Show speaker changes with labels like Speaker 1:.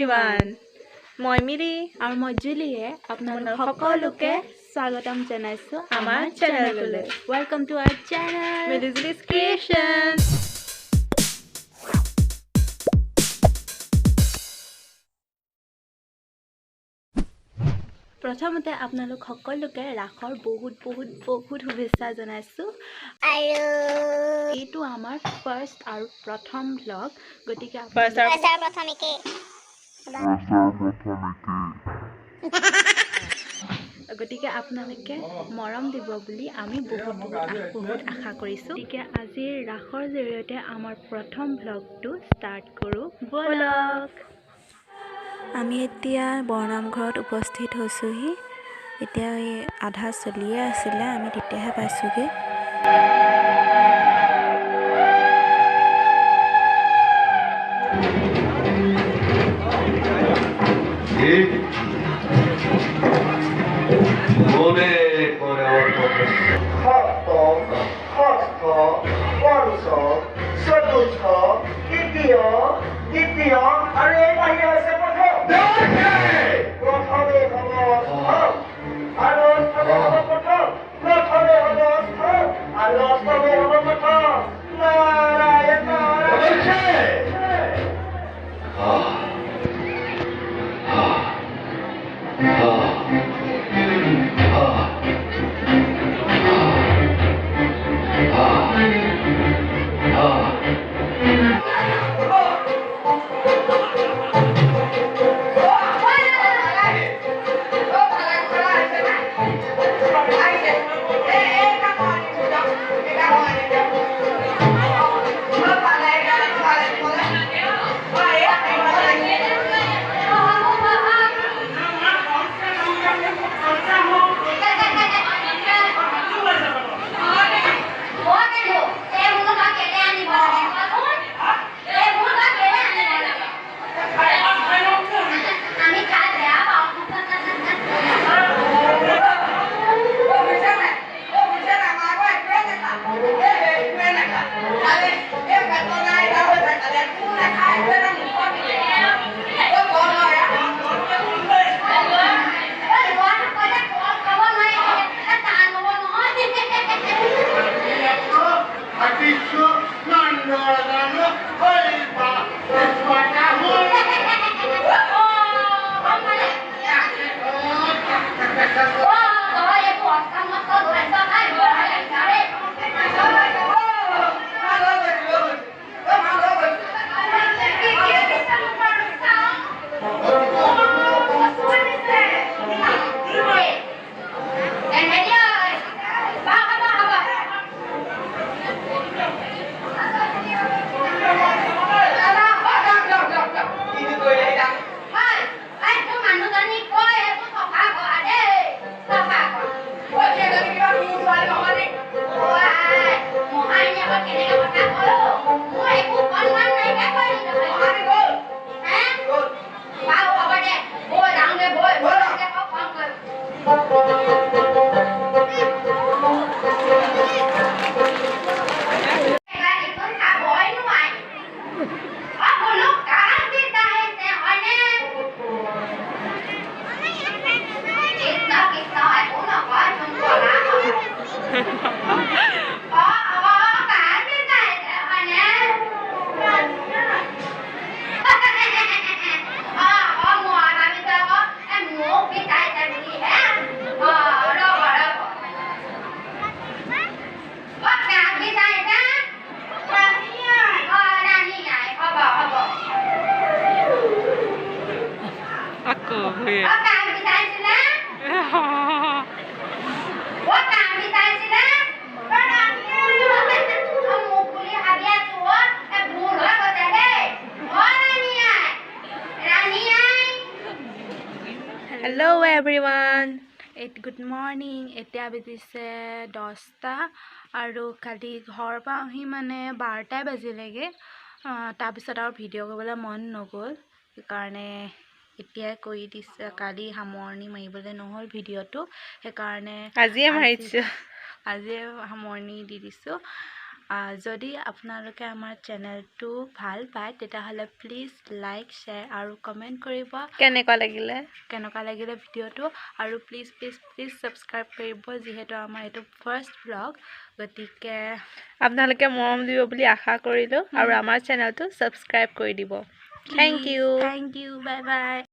Speaker 1: everyone. মই মিৰি
Speaker 2: আৰু মই জুলিয়ে আপোনালোক সকলোকে স্বাগতম জনাইছো আমাৰ চেনেললৈ। Welcome to our channel
Speaker 1: Middle's Creations.
Speaker 2: প্ৰথমতে আপোনালোক সকলোকে ৰাখৰ বহুত শুভেচ্ছা জনাইছো। এইটো আমাৰ ফাৰ্ষ্ট আৰু প্ৰথম ব্লগ, গতিকে আপোনালোকে মৰম দিব বুলি আমি বহুত আশা কৰিছো। গতিকে আজিৰ ৰাখৰ জৰিয়তে আমাৰ প্ৰথম ব্লগটো ষ্টাৰ্ট কৰো বলক। আমি এতিয়া বৰনামঘৰত উপস্থিত হৈছোহি। এতিয়া এই আধা চলিয়ে আছিলে, আমি তেতিয়াহে পাইছোগে।
Speaker 1: Hello everyone.
Speaker 2: Good morning. এতিয়া বেজিছে 10টা আৰু কালি ঘৰ পাওঁহি মানে 12টাই বাজিলেগৈ। তাৰপিছত আৰু ভিডিঅ' কৰিবলৈ মন নগ'ল, সেইকাৰণে এতিয়াই কৰি দিছে। কালি সামৰণি মাৰিবলৈ নহ'ল ভিডিঅ'টো, সেইকাৰণে আজিয়ে সামৰণি দি দিছোঁ। যদি আপোনালোকে আমাৰ চেনেলটো ভাল পায় তেতিয়াহ'লে প্লিজ লাইক শ্বেয়াৰ আৰু কমেণ্ট কৰিব
Speaker 1: কেনেকুৱা লাগিলে
Speaker 2: ভিডিঅ'টো আৰু প্লিজ ছাবস্ক্ৰাইব কৰিব যিহেতু আমাৰ এইটো ফাৰ্ষ্ট ব্লগ গতিকে
Speaker 1: আপোনালোকে মৰম দিব বুলি আশা কৰিলোঁ আৰু আমাৰ চেনেলটো ছাবস্ক্ৰাইব কৰি দিব। Thank U
Speaker 2: bye bye